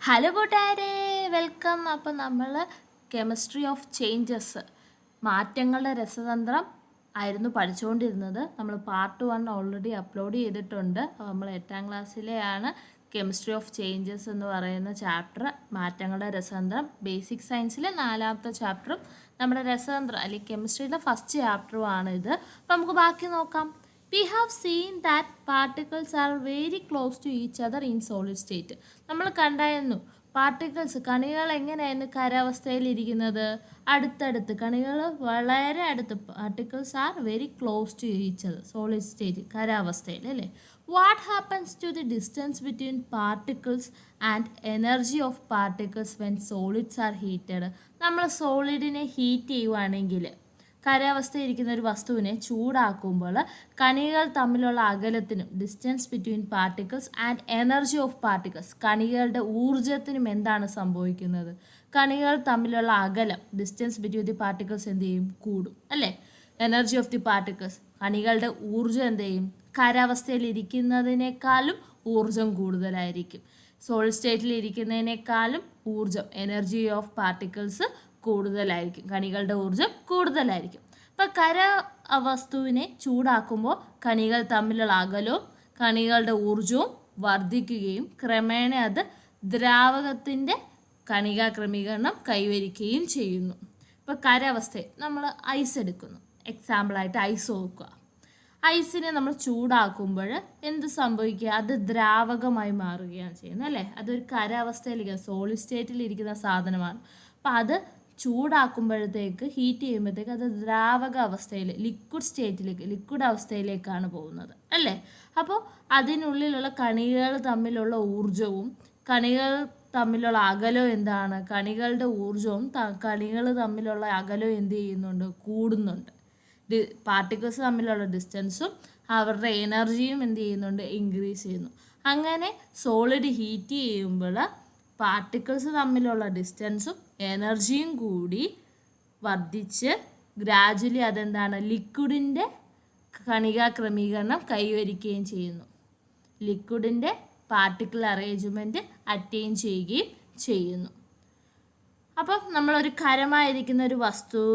Hello കൂട്ടുകാരെ, welcome. അപ്പം നമ്മൾ കെമിസ്ട്രി ഓഫ് ചേഞ്ചസ്, മാറ്റങ്ങളുടെ രസതന്ത്രം ആയിരുന്നു പഠിച്ചുകൊണ്ടിരുന്നത്. നമ്മൾ പാർട്ട് 1 ഓൾറെഡി അപ്ലോഡ് ചെയ്തിട്ടുണ്ട്. നമ്മൾ 8ാം ക്ലാസ്സിലെയാണ് കെമിസ്ട്രി ഓഫ് ചേഞ്ചസ് എന്ന് പറയുന്ന ചാപ്റ്റർ. മാറ്റങ്ങളുടെ രസതന്ത്രം ബേസിക് സയൻസിലെ 4ാമത്തെ ചാപ്റ്ററും നമ്മുടെ രസതന്ത്രം അല്ലെങ്കിൽ കെമിസ്ട്രിയിലെ ഫസ്റ്റ് ചാപ്റ്ററും ആണ് ഇത്. അപ്പം നമുക്ക് ബാക്കി നോക്കാം. We have seen that particles are very close to each other in solid state. നമ്മൾ കണ്ടായിരുന്നു കണികൾ എങ്ങനെയായിരുന്നു ഖരാവസ്ഥയിൽ ഇരിക്കുന്നത്, അടുത്തടുത്ത്. കണികൾ വളരെ അടുത്ത്. Particles are very close to each other solid state, ഖരാവസ്ഥയിൽ അല്ലേ. What happens to the distance between particles and energy of particles when solids are heated. നമ്മൾ സോളിഡിനെ ഹീറ്റ് ചെയ്യുവാണെങ്കിൽ, ഖരാവസ്ഥയിരിക്കുന്ന ഒരു വസ്തുവിനെ ചൂടാക്കുമ്പോൾ കണികൾ തമ്മിലുള്ള അകലത്തിനും distance between particles and energy of particles, കണികളുടെ ഊർജത്തിനും എന്താണ് സംഭവിക്കുന്നത്? കണികൾ തമ്മിലുള്ള അകലം, ഡിസ്റ്റൻസ് ബിറ്റ്വീൻ ദി പാർട്ടിക്കിൾസ് എന്ത് ചെയ്യും? കൂടും അല്ലേ. എനർജി ഓഫ് ദി പാർട്ടിക്കിൾസ്, കണികളുടെ ഊർജം എന്ത് ചെയ്യും? ഖരാവസ്ഥയിൽ ഇരിക്കുന്നതിനേക്കാളും ഊർജം കൂടുതലായിരിക്കും. സോളിഡ് സ്റ്റേറ്റിൽ ഇരിക്കുന്നതിനേക്കാളും ഊർജം, എനർജി ഓഫ് പാർട്ടിക്കിൾസ് കൂടുതലായിരിക്കും, കണികളുടെ ഊർജം കൂടുതലായിരിക്കും. അപ്പം വസ്തുവിനെ ചൂടാക്കുമ്പോൾ കണികൾ തമ്മിലുള്ള അകലവും കണികളുടെ ഊർജവും വർദ്ധിക്കുകയും ക്രമേണ അത് ദ്രാവകത്തിൻ്റെ കണികാ ക്രമീകരണം കൈവരിക്കുകയും ചെയ്യുന്നു. ഇപ്പോൾ ഖരാവസ്ഥയിൽ നമ്മൾ ഐസ് എടുക്കുന്നു. എക്സാമ്പിളായിട്ട് ഐസ് നോക്കുക. ഐസിനെ നമ്മൾ ചൂടാക്കുമ്പോൾ എന്ത് സംഭവിക്കുക? അത് ദ്രാവകമായി മാറുകയാണ് ചെയ്യുന്നത് അല്ലേ. അതൊരു ഖരാവസ്ഥയിലിരിക്കുന്ന സോളിഡ് സ്റ്റേറ്റിലിരിക്കുന്ന സാധനമാണ്. അപ്പം അത് ചൂടാക്കുമ്പോഴത്തേക്ക്, ഹീറ്റ് ചെയ്യുമ്പോഴത്തേക്ക് അത് ദ്രാവക അവസ്ഥയിൽ, ലിക്വിഡ് അവസ്ഥയിലേക്കാണ് പോകുന്നത് അല്ലേ. അപ്പോൾ അതിനുള്ളിലുള്ള കണികൾ തമ്മിലുള്ള ഊർജവും കണികൾ തമ്മിലുള്ള അകലവും എന്താണ്? കണികളുടെ ഊർജവും കണികൾ തമ്മിലുള്ള അകലവും എന്ത് ചെയ്യുന്നുണ്ട്? കൂടുന്നുണ്ട്. പാർട്ടിക്കിൾസ് തമ്മിലുള്ള ഡിസ്റ്റൻസും അവരുടെ എനർജിയും എന്ത് ചെയ്യുന്നുണ്ട്? ഇൻക്രീസ് ചെയ്യുന്നു. അങ്ങനെ സോളിഡ് ഹീറ്റ് ചെയ്യുമ്പോൾ പാർട്ടിക്കിൾസ് തമ്മിലുള്ള ഡിസ്റ്റൻസും എനർജിയും കൂടി വർദ്ധിച്ച് ഗ്രാജുവലി അതെന്താണ്? ലിക്വിഡിൻ്റെ കണികാ ക്രമീകരണം കൈവരിക്കുകയും ചെയ്യുന്നു. ലിക്വിഡിൻ്റെ പാർട്ടിക്കിൾ അറേഞ്ച്മെൻറ്റ് അറ്റൈൻ ചെയ്യുകയും ചെയ്യുന്നു. അപ്പം നമ്മളൊരു ഖരമായിരിക്കുന്ന ഒരു വസ്തു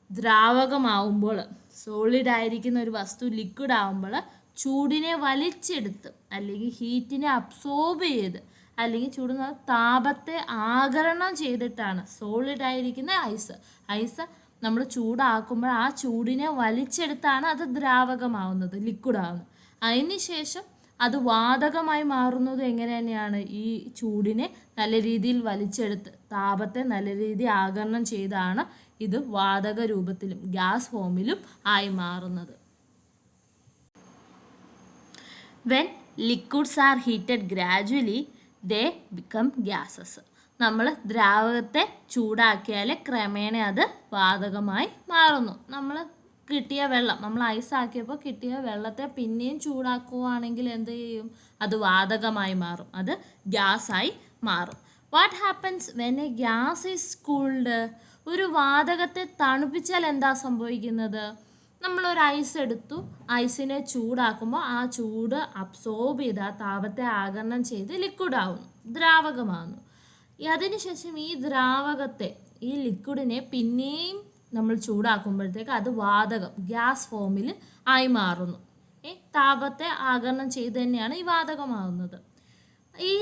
ദ്രാവകമാവുമ്പോൾ, സോളിഡായിരിക്കുന്ന ഒരു വസ്തു ലിക്വിഡ് ആവുമ്പോൾ ചൂടിനെ വലിച്ചെടുത്ത് അല്ലെങ്കിൽ ഹീറ്റിനെ അബ്സോർബ് ചെയ്ത് അല്ലെങ്കിൽ ചൂടുന്ന താപത്തെ ആഗിരണം ചെയ്തിട്ടാണ് സോളിഡായിരിക്കുന്ന ഐസ് നമ്മൾ ചൂടാക്കുമ്പോൾ ആ ചൂടിനെ വലിച്ചെടുത്താണ് അത് ദ്രാവകമാവുന്നത്, ലിക്വിഡാവുന്നത്. അതിന് ശേഷം അത് വാതകമായി മാറുന്നത് എങ്ങനെ തന്നെയാണ്? ഈ ചൂടിനെ നല്ല രീതിയിൽ വലിച്ചെടുത്ത് താപത്തെ നല്ല രീതിയിൽ ആഗിരണം ചെയ്താണ് ഇത് വാതക രൂപത്തിലും ഗ്യാസ് ഫോമിലും ആയി മാറുന്നത്. When liquids R heated gradually they become gases. നമ്മൾ ദ്രാവകത്തെ ചൂടാക്കിയാൽ ക്രമേണ അത് വാതകമായി മാറുന്നു. നമ്മൾ ഐസ് ആക്കിയപ്പോൾ കിട്ടിയ വെള്ളത്തെ പിന്നെയും ചൂടാക്കുകയാണെങ്കിൽ എന്ത് ചെയ്യും? അത് വാതകമായി മാറും, അത് ഗ്യാസായി മാറും. What happens when A gas is cooled? ഒരു വാതകത്തെ തണുപ്പിച്ചാൽ എന്താ സംഭവിക്കുന്നത്? നമ്മളൊരു ഐസ് എടുത്തു, ഐസിനെ ചൂടാക്കുമ്പോൾ ആ ചൂട് അബ്സോർബ് ചെയ്ത് ആ താപത്തെ ആഗിരണം ചെയ്ത് ലിക്വിഡ് ആവുന്നു, ദ്രാവകമാകുന്നു. അതിനുശേഷം ഈ ദ്രാവകത്തെ, ഈ ലിക്വിഡിനെ പിന്നെയും നമ്മൾ ചൂടാക്കുമ്പോഴത്തേക്ക് അത് വാതകം, ഗ്യാസ് ഫോമിൽ ആയി മാറുന്നു. താപത്തെ ആഗിരണം ചെയ്ത് തന്നെയാണ് ഈ വാതകമാകുന്നത്. ഈ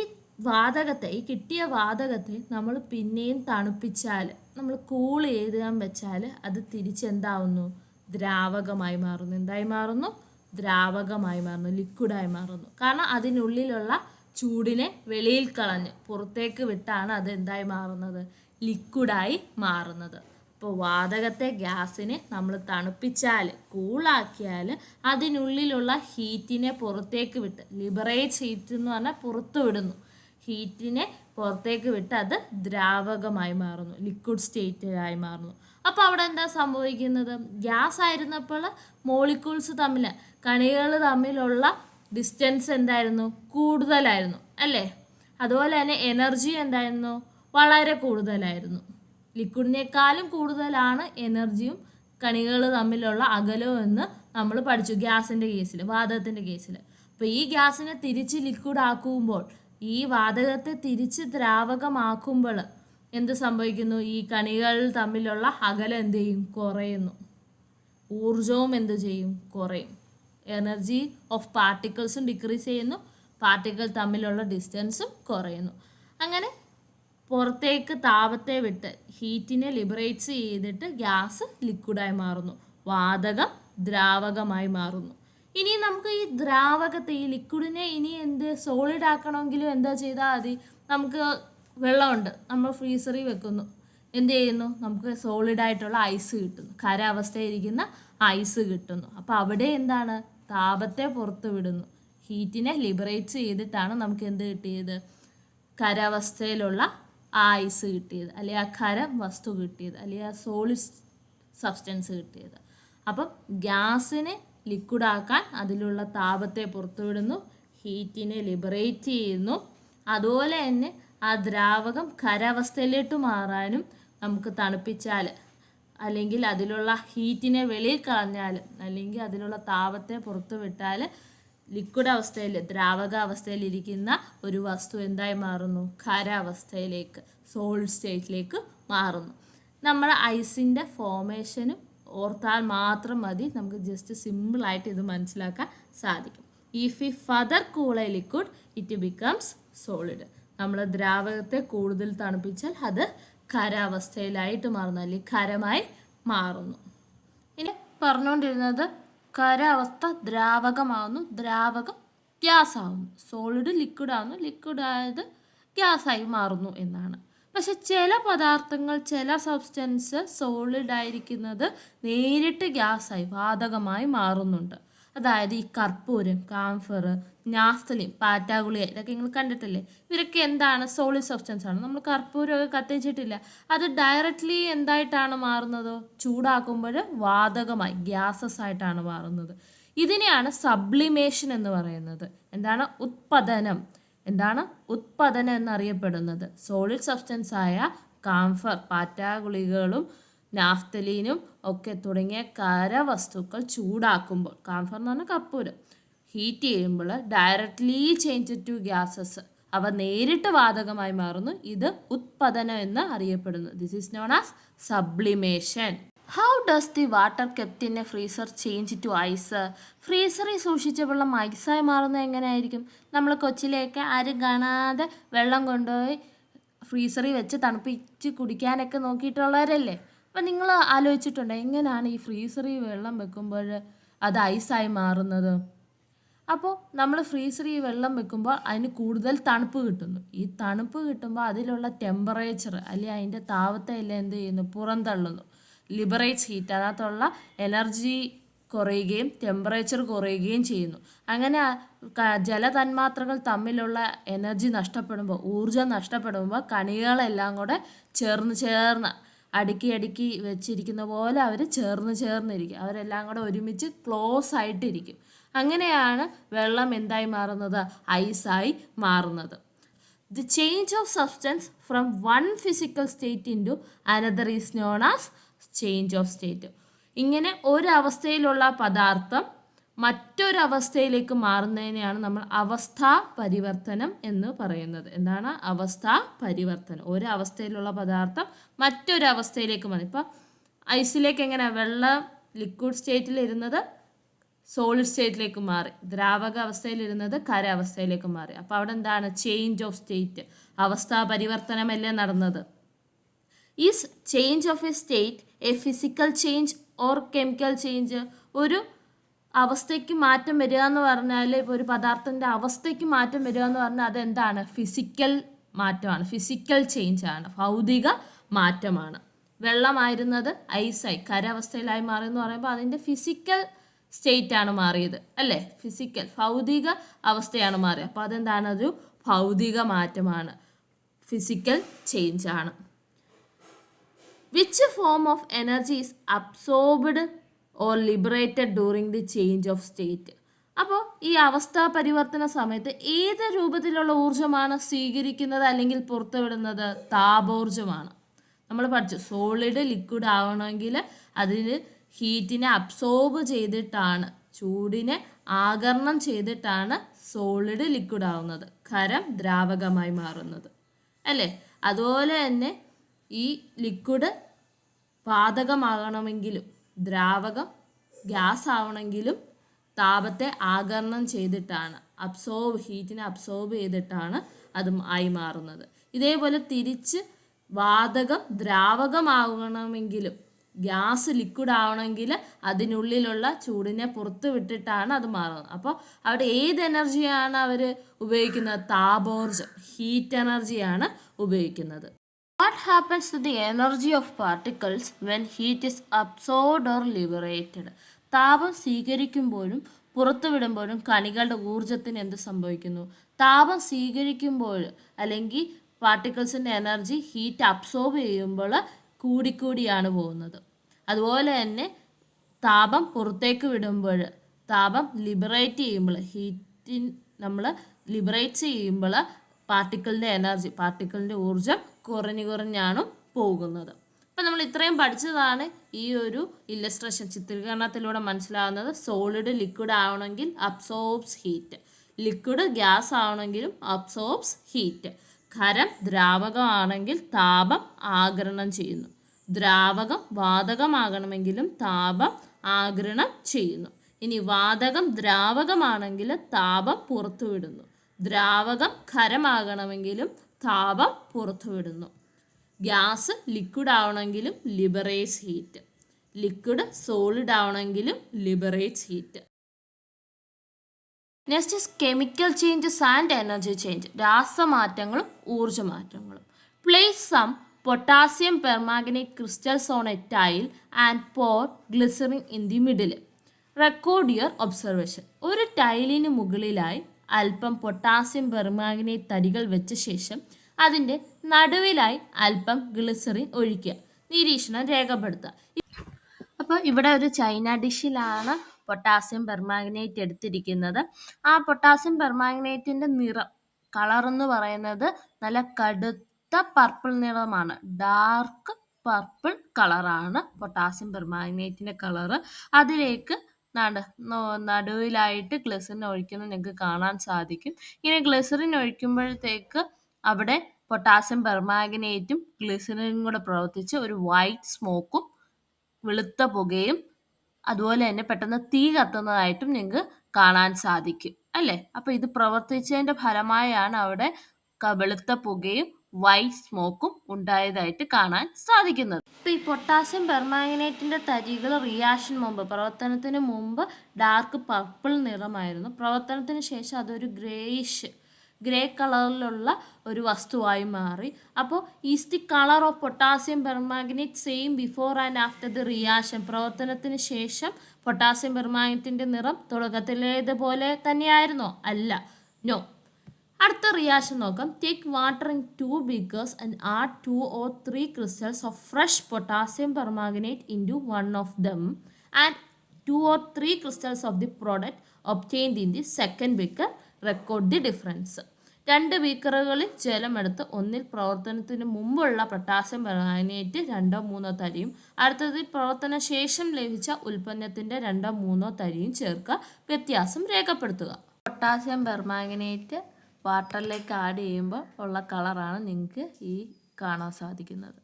കിട്ടിയ വാതകത്തെ നമ്മൾ പിന്നെയും തണുപ്പിച്ചാൽ, നമ്മൾ കൂൾ ചെയ്താൻ വെച്ചാൽ അത് തിരിച്ചെന്താവുന്നു? ദ്രാവകമായി മാറുന്നു. എന്തായി മാറുന്നു? ദ്രാവകമായി മാറുന്നു, ലിക്വിഡായി മാറുന്നു. കാരണം അതിനുള്ളിലുള്ള ചൂടിനെ വെളിയിൽ കളഞ്ഞ് പുറത്തേക്ക് വിട്ടാണ് അത് എന്തായി മാറുന്നത്? ലിക്വിഡായി മാറുന്നത്. അപ്പോൾ വാതകത്തെ, ഗ്യാസിനെ നമ്മൾ തണുപ്പിച്ചാൽ, കൂളാക്കിയാൽ അതിനുള്ളിലുള്ള ഹീറ്റിനെ പുറത്തേക്ക് വിട്ട്, ലിബറേറ്റ് ഹീറ്റ് എന്ന് പറഞ്ഞാൽ പുറത്തു വിടുന്നു, ഹീറ്റിനെ പുറത്തേക്ക് വിട്ട് അത് ദ്രാവകമായി മാറുന്നു, ലിക്വിഡ് സ്റ്റേറ്റിലായി മാറുന്നു. അപ്പോൾ അവിടെ എന്താ സംഭവിക്കുന്നത്? ഗ്യാസ് ആയിരുന്നപ്പോൾ മോളിക്യൂൾസ് തമ്മിൽ, കണികൾ തമ്മിലുള്ള ഡിസ്റ്റൻസ് എന്തായിരുന്നു? കൂടുതലായിരുന്നു അല്ലേ. അതുപോലെ തന്നെ എനർജി എന്തായിരുന്നു? വളരെ കൂടുതലായിരുന്നു. ലിക്വിഡിനേക്കാളും കൂടുതലാണ് എനർജിയും കണികൾ തമ്മിലുള്ള അകലവും എന്ന് നമ്മൾ പഠിച്ചു ഗ്യാസിൻ്റെ കേസിൽ, വാതകത്തിൻ്റെ കേസിൽ. അപ്പോൾ ഈ ഗ്യാസിനെ തിരിച്ച് ലിക്വിഡ് ആക്കുമ്പോൾ ഈ വാതകത്തെ തിരിച്ച് ദ്രാവകമാക്കുമ്പോൾ എന്ത് സംഭവിക്കുന്നു? ഈ കണികൾ തമ്മിലുള്ള അകലം എന്ത് ചെയ്യും? കുറയുന്നു. ഊർജവും എന്ത് ചെയ്യും? കുറയും. എനർജി ഓഫ് പാർട്ടിക്കിൾസും ഡിക്രീസ് ചെയ്യുന്നു, പാർട്ടിക്കിൾ തമ്മിലുള്ള ഡിസ്റ്റൻസും കുറയുന്നു. അങ്ങനെ പുറത്തേക്ക് താപത്തെ വിട്ട് ഹീറ്റിനെ ലിബറേറ്റ്സ് ചെയ്തിട്ട് ഗ്യാസ് ലിക്വിഡായി മാറുന്നു, വാതകം ദ്രാവകമായി മാറുന്നു. ഇനി നമുക്ക് ഈ ദ്രാവകത്തെ, ഈ ലിക്വിഡിനെ ഇനി എന്ത് സോളിഡ് ആക്കണമെങ്കിലും എന്താ ചെയ്താൽ മതി? നമുക്ക് വെള്ളമുണ്ട്, നമ്മൾ ഫ്രീസറിൽ വെക്കുന്നു, എന്ത് ചെയ്യുന്നു? നമുക്ക് സോളിഡായിട്ടുള്ള ഐസ് കിട്ടുന്നു, ഖരാവസ്ഥയിരിക്കുന്ന ഐസ് കിട്ടുന്നു. അപ്പോൾ അവിടെ എന്താണ്? താപത്തെ പുറത്ത് വിടുന്നു, ഹീറ്റിനെ ലിബറേറ്റ് ചെയ്തിട്ടാണ് നമുക്ക് എന്ത് കിട്ടിയത്? ഖരാവസ്ഥയിലുള്ള ആ ഐസ് കിട്ടിയത്, അല്ലെങ്കിൽ ആ ഖരം വസ്തു കിട്ടിയത്, അല്ലെങ്കിൽ ആ സോളിഡ് സബ്സ്റ്റൻസ് കിട്ടിയത്. അപ്പം ഗ്യാസിനെ ലിക്വിഡാക്കാൻ അതിലുള്ള താപത്തെ പുറത്തുവിടുന്നു, ഹീറ്റിനെ ലിബറേറ്റ് ചെയ്യുന്നു. അതുപോലെ തന്നെ ആ ദ്രാവകം ഖരാവസ്ഥയിലോട്ട് മാറാനും നമുക്ക് തണുപ്പിച്ചാൽ, അല്ലെങ്കിൽ അതിലുള്ള ഹീറ്റിനെ വെളിയിൽ കളഞ്ഞാൽ, അല്ലെങ്കിൽ അതിലുള്ള താപത്തെ പുറത്തു വിട്ടാൽ ലിക്വിഡ് അവസ്ഥയിൽ, ദ്രാവക അവസ്ഥയിലിരിക്കുന്ന ഒരു വസ്തു എന്തായി മാറുന്നു? ഖരാവസ്ഥയിലേക്ക്, സോളിഡ് സ്റ്റേറ്റിലേക്ക് മാറുന്നു. നമ്മൾ ഐസിൻ്റെ ഫോർമേഷനും ഓർത്താൽ മാത്രം മതി, നമുക്ക് ജസ്റ്റ് സിമ്പിളായിട്ട് ഇത് മനസ്സിലാക്കാൻ സാധിക്കും. If we further cool A liquid it becomes solid. നമ്മൾ ദ്രാവകത്തെ കൂടുതൽ തണുപ്പിച്ചാൽ അത് ഖരാവസ്ഥയിലായിട്ട് മാറുന്നു, അല്ലെങ്കിൽ ഖരമായി മാറുന്നു. ഇനി പറഞ്ഞുകൊണ്ടിരുന്നത് ഖരാവസ്ഥ ദ്രാവകമാവുന്നു, ദ്രാവകം ഗ്യാസ് ആവുന്നു, സോളിഡ് ലിക്വിഡ് ആവുന്നു, ലിക്വിഡ് ആയത് ഗ്യാസായി മാറുന്നു എന്നാണ്. പക്ഷെ ചില പദാർത്ഥങ്ങൾ, ചില സബ്സ്റ്റൻസ് സോളിഡ് ആയിരിക്കുന്നത് നേരിട്ട് ഗ്യാസായി, വാതകമായി മാറുന്നുണ്ട്. അതായത് ഈ കർപ്പൂരം, കാംഫർ, നാഫ്തലിൻ, പാറ്റാഗുളിക, ഇതൊക്കെ നിങ്ങൾ കണ്ടിട്ടില്ലേ? ഇവരൊക്കെ എന്താണ്? സോളിഡ് സബ്സ്റ്റൻസ് ആണ്. നമ്മൾ കർപ്പൂരമൊക്കെ കത്തിച്ചിട്ടില്ല, അത് ഡയറക്റ്റ്ലി എന്തായിട്ടാണ് മാറുന്നത്? ചൂടാക്കുമ്പോൾ വാതകമായി, ഗ്യാസസ് ആയിട്ടാണ് മാറുന്നത്. ഇതിനെയാണ് സബ്ലിമേഷൻ എന്ന് പറയുന്നത്. എന്താണ്? ഉത്പതനം. എന്താണ്? ഉത്പതനം എന്നറിയപ്പെടുന്നത്. സോളിഡ് സബ്സ്റ്റൻസ് ആയ കാംഫർ, പാറ്റാഗുളികകളും നാഫ്തലീനും ഒക്കെ തുടങ്ങിയ ഖരവസ്തുക്കൾ ചൂടാക്കുമ്പോൾ, കാംഫർ എന്ന് പറഞ്ഞാൽ കർപ്പൂരം, ഹീറ്റ് ചെയ്യുമ്പോൾ ഡയറക്റ്റ്ലി ചേഞ്ച് ടു ഗ്യാസസ്, അവ നേരിട്ട് വാതകമായി മാറുന്നു. ഇത് ഉത്പതനം എന്ന് അറിയപ്പെടുന്നു. This is known as sublimation. How does the water kept in a freezer change to ice? ഫ്രീസറിൽ സൂക്ഷിച്ച വെള്ളം ഐസായി മാറുന്നത് എങ്ങനെയായിരിക്കും? നമ്മൾ കൊച്ചിലേക്ക് ആരും കാണാതെ വെള്ളം കൊണ്ടുപോയി ഫ്രീസറിൽ വെച്ച് തണുപ്പിച്ച് കുടിക്കാനൊക്കെ നോക്കിയിട്ടുള്ളവരല്ലേ? അപ്പം നിങ്ങൾ ആലോചിച്ചിട്ടുണ്ടോ എങ്ങനെയാണ് ഈ ഫ്രീസറിൽ വെള്ളം വെക്കുമ്പോൾ അത് ഐസായി മാറുന്നത്? അപ്പോൾ നമ്മൾ ഫ്രീസറിൽ വെള്ളം വെക്കുമ്പോൾ അതിന് കൂടുതൽ തണുപ്പ് കിട്ടുന്നു. ഈ തണുപ്പ് കിട്ടുമ്പോൾ അതിലുള്ള ടെമ്പറേച്ചർ, അല്ലെങ്കിൽ അതിൻ്റെ താപത്തെ എല്ലാം എന്ത് ചെയ്യുന്നു? പുറന്തള്ളുന്നു, ലിബറേറ്റ്സ് ഹീറ്റ്. അതിനകത്തുള്ള എനർജി കുറയുകയും ടെമ്പറേച്ചർ കുറയുകയും ചെയ്യുന്നു. അങ്ങനെ ജലതന്മാത്രകൾ തമ്മിലുള്ള എനർജി നഷ്ടപ്പെടുമ്പോൾ, ഊർജം നഷ്ടപ്പെടുമ്പോൾ കണികളെല്ലാം കൂടെ ചേർന്ന് അടുക്കി വെച്ചിരിക്കുന്ന പോലെ അവർ ചേർന്നിരിക്കും. അവരെല്ലാം കൂടെ ഒരുമിച്ച് ക്ലോസ് ആയിട്ടിരിക്കും. അങ്ങനെയാണ് വെള്ളം എന്തായി മാറുന്നത്? ഐസായി മാറുന്നത്. The change of substance from one physical state into another is known as change of state. ഇങ്ങനെ ഒരവസ്ഥയിലുള്ള പദാർത്ഥം മറ്റൊരവസ്ഥയിലേക്ക് മാറുന്നതിനെയാണ് നമ്മൾ അവസ്ഥാ പരിവർത്തനം എന്ന് പറയുന്നത്. എന്താണ് അവസ്ഥാ പരിവർത്തനം? ഒരവസ്ഥയിലുള്ള പദാർത്ഥം മറ്റൊരവസ്ഥയിലേക്ക് മാറി. ഇപ്പം ഐസിലേക്ക് എങ്ങനെ വെള്ളം ലിക്വിഡ് സ്റ്റേറ്റിലിരുന്നത് സോളിഡ് സ്റ്റേറ്റിലേക്ക് മാറി, ദ്രാവക അവസ്ഥയിലിരുന്നത് ഖരാവസ്ഥയിലേക്ക് മാറി. അപ്പോൾ അവിടെ എന്താണ്? ചേഞ്ച് ഓഫ് സ്റ്റേറ്റ്, അവസ്ഥാ പരിവർത്തനമല്ലേ നടന്നത്. Is change of A state A physical change or chemical change? ഒരു അവസ്ഥയ്ക്ക് മാറ്റം വരിക എന്ന് പറഞ്ഞാൽ, ഇപ്പോൾ ഒരു പദാർത്ഥത്തിൻ്റെ അവസ്ഥയ്ക്ക് മാറ്റം വരിക എന്ന് പറഞ്ഞാൽ അതെന്താണ്? ഫിസിക്കൽ മാറ്റമാണ്, ഫിസിക്കൽ ചേഞ്ച് ആണ്, ഭൗതിക മാറ്റമാണ്. വെള്ളമായിരുന്നത് ഐസായി, ഖരാവസ്ഥയിലായി മാറി എന്ന് പറയുമ്പോൾ അതിൻ്റെ ഫിസിക്കൽ സ്റ്റേറ്റ് ആണ് മാറിയത്, അല്ലേ? ഫിസിക്കൽ, ഭൗതിക അവസ്ഥയാണ് മാറിയത്. അപ്പോൾ അതെന്താണ്? ഒരു ഭൗതിക മാറ്റമാണ്, ഫിസിക്കൽ ചേഞ്ച് ആണ്. Which form of energy is absorbed or liberated during the change of state? അപ്പോൾ ഈ അവസ്ഥാ പരിവർത്തന സമയത്ത് ഏത് രൂപത്തിലുള്ള ഊർജ്ജമാണ് സ്വീകരിക്കുന്നത് അല്ലെങ്കിൽ പുറത്തുവിടുന്നത്? താപോർജ്ജമാണ്. നമ്മൾ പഠിച്ചു, സോളിഡ് ലിക്വിഡ് ആവണമെങ്കിൽ അതിന് ഹീറ്റിനെ അബ്സോർബ് ചെയ്തിട്ടാണ്, ചൂടിനെ ആഗിരണം ചെയ്തിട്ടാണ് സോളിഡ് ലിക്വിഡ് ആവുന്നത്, ഖരം ദ്രാവകമായി മാറുന്നത് അല്ലേ. അതുപോലെ തന്നെ ഈ ലിക്വിഡ് വാതകമാകണമെങ്കിലും ദ്രാവകം ഗ്യാസ് ആവണമെങ്കിലും താപത്തെ ആഗിരണം ചെയ്തിട്ടാണ്, ഹീറ്റിനെ അബ്സോർബ് ചെയ്തിട്ടാണ് അതും ആയി മാറുന്നത്. ഇതേപോലെ തിരിച്ച് വാതകം ദ്രാവകമാകണമെങ്കിലും ഗ്യാസ് ലിക്വിഡ് ആവണമെങ്കിൽ അതിനുള്ളിലുള്ള ചൂടിനെ പുറത്ത് വിട്ടിട്ടാണ് അത് മാറുന്നത്. അപ്പോൾ അവിടെ ഏത് എനർജിയാണ് അവർ ഉപയോഗിക്കുന്നത്? താപോർജ്ജം, ഹീറ്റ് എനർജിയാണ് ഉപയോഗിക്കുന്നത്. What happens to the energy of particles when heat is absorbed or liberated? താപം സ്വീകരിക്കുമ്പോഴും പുറത്തുവിടുമ്പോഴും കണികളുടെ ഊർജത്തിന് എന്ത് സംഭവിക്കുന്നു? താപം സ്വീകരിക്കുമ്പോൾ അല്ലെങ്കിൽ പാർട്ടിക്കിൾസിൻ്റെ എനർജി ഹീറ്റ് അബ്സോർബ് ചെയ്യുമ്പോൾ കൂടിക്കൂടിയാണ് പോകുന്നത്. അതുപോലെ തന്നെ താപം പുറത്തേക്ക് വിടുമ്പോൾ, താപം ലിബറേറ്റ് ചെയ്യുമ്പോൾ, നമ്മൾ ലിബറേറ്റ് ചെയ്യുമ്പോൾ പാർട്ടിക്കിളിൻ്റെ എനർജി, പാർട്ടിക്കിളിൻ്റെ ഊർജം കുറഞ്ഞാണ് പോകുന്നത്. അപ്പം നമ്മൾ ഇത്രയും പഠിച്ചതാണ് ഈ ഒരു ഇല്ലസ്ട്രേഷൻ ചിത്രീകരണത്തിലൂടെ മനസ്സിലാവുന്നത്. സോളിഡ് ലിക്വിഡ് ആവണമെങ്കിൽ അബ്സോർബ്സ് ഹീറ്റ്, ലിക്വിഡ് ഗ്യാസ് ആവണമെങ്കിലും അബ്സോർബ്സ് ഹീറ്റ്, ഖരം ദ്രാവകമാണെങ്കിൽ താപം ആഗിരണം ചെയ്യുന്നു, ദ്രാവകം വാതകമാകണമെങ്കിലും താപം ആഗിരണം ചെയ്യുന്നു. ഇനി വാതകം ദ്രാവകമാണെങ്കിൽ താപം പുറത്തുവിടുന്നു, ദ്രാവകം ഖരമാകണമെങ്കിലും താപം പുറത്തുവിടുന്നു. ഗ്യാസ് ലിക്വിഡ് ആവണമെങ്കിലും ലിബറേറ്റ്സ് ഹീറ്റ്, ലിക്വിഡ് സോളിഡ് ആവണമെങ്കിലും liberates heat. Next is chemical changes and energy change, രാസമാറ്റങ്ങളും ഊർജ്ജമാറ്റങ്ങളും. Place some potassium permanganate crystals on a tile and pour glycerine in the middle. Record your observation. ഒരു ടൈലിന് മുകളിലായി അല്പം potassium permanganate തരികൾ വെച്ച ശേഷം അതിൻ്റെ നടുവിലായി അല്പം ഗ്ലിസറിൻ ഒഴിക്കുക. നിരീക്ഷണം രേഖപ്പെടുത്തുക. അപ്പോൾ ഇവിടെ ഒരു ചൈന ഡിഷിലാണ് പൊട്ടാസ്യം പെർമാംഗനേറ്റ് എടുത്തിരിക്കുന്നത്. ആ പൊട്ടാസ്യം പെർമാംഗനേറ്റിൻ്റെ നിറം, കളർ എന്ന് പറയുന്നത് നല്ല കടുത്ത പർപ്പിൾ നിറമാണ്, ഡാർക്ക് പർപ്പിൾ കളറാണ് പൊട്ടാസ്യം പെർമാംഗനേറ്റിൻ്റെ കളറ്. അതിലേക്ക് നടുവിലായിട്ട് ഗ്ലിസറിൻ ഒഴിക്കുന്നത് നിങ്ങൾക്ക് കാണാൻ സാധിക്കും. ഇങ്ങനെ ഗ്ലിസറിൻ ഒഴിക്കുമ്പോഴത്തേക്ക് അവിടെ പൊട്ടാസ്യം പെർമാംഗനേറ്റും ഗ്ലിസറിനും കൂടെ പ്രവർത്തിച്ച് ഒരു വൈറ്റ് സ്മോക്കും വെളുത്ത പുകയും അതുപോലെ തന്നെ പെട്ടെന്ന് തീ കത്തുന്നതായിട്ടും നിങ്ങൾക്ക് കാണാൻ സാധിക്കും അല്ലേ. അപ്പോൾ ഇത് പ്രവർത്തിച്ചതിൻ്റെ ഫലമായാണ് അവിടെ വെളുത്ത പുകയും വൈറ്റ് സ്മോക്കും ഉണ്ടായതായിട്ട് കാണാൻ സാധിക്കുന്നത്. ഇപ്പോൾ ഈ പൊട്ടാസ്യം പെർമാംഗനേറ്റിൻ്റെ തരികൾ പ്രവർത്തനത്തിന് മുമ്പ് ഡാർക്ക് പർപ്പിൾ നിറമായിരുന്നു. പ്രവർത്തനത്തിന് ശേഷം അതൊരു ഗ്രേ കളറിലുള്ള ഒരു വസ്തുവായി മാറി. അപ്പോൾ is the colour of potassium permanganate same before and after the reaction? പ്രവർത്തനത്തിന് ശേഷം പൊട്ടാസ്യം പെർമാംഗനേറ്റിൻ്റെ നിറം തുടക്കത്തിലേതുപോലെ തന്നെയായിരുന്നോ? അല്ല, നോ. അടുത്ത റിയാക്ഷൻ നോക്കാം. Take water in 2 beakers and add 2 or 3 crystals of fresh potassium permanganate into one of them and 2 or 3 crystals of the product obtained in the second beaker. Record the difference. 2 ബീക്കറുകളിൽ ജലമെടുത്ത് ഒന്നിൽ പ്രവർത്തനത്തിന് മുമ്പുള്ള potassium permanganate 2-3 തരിയും അടുത്തതിൽ പ്രവർത്തന ശേഷം ലഭിച്ച ഉൽപ്പന്നത്തിൻ്റെ 2-3 തരിയും ചേർക്കുക. വ്യത്യാസം രേഖപ്പെടുത്തുക. പൊട്ടാസ്യം പെർമാംഗനേറ്റ് വാട്ടറിലേക്ക് ആഡ് ചെയ്യുമ്പോൾ ഉള്ള കളറാണ് നിങ്ങൾക്ക് ഈ കാണാൻ സാധിക്കുന്നത്.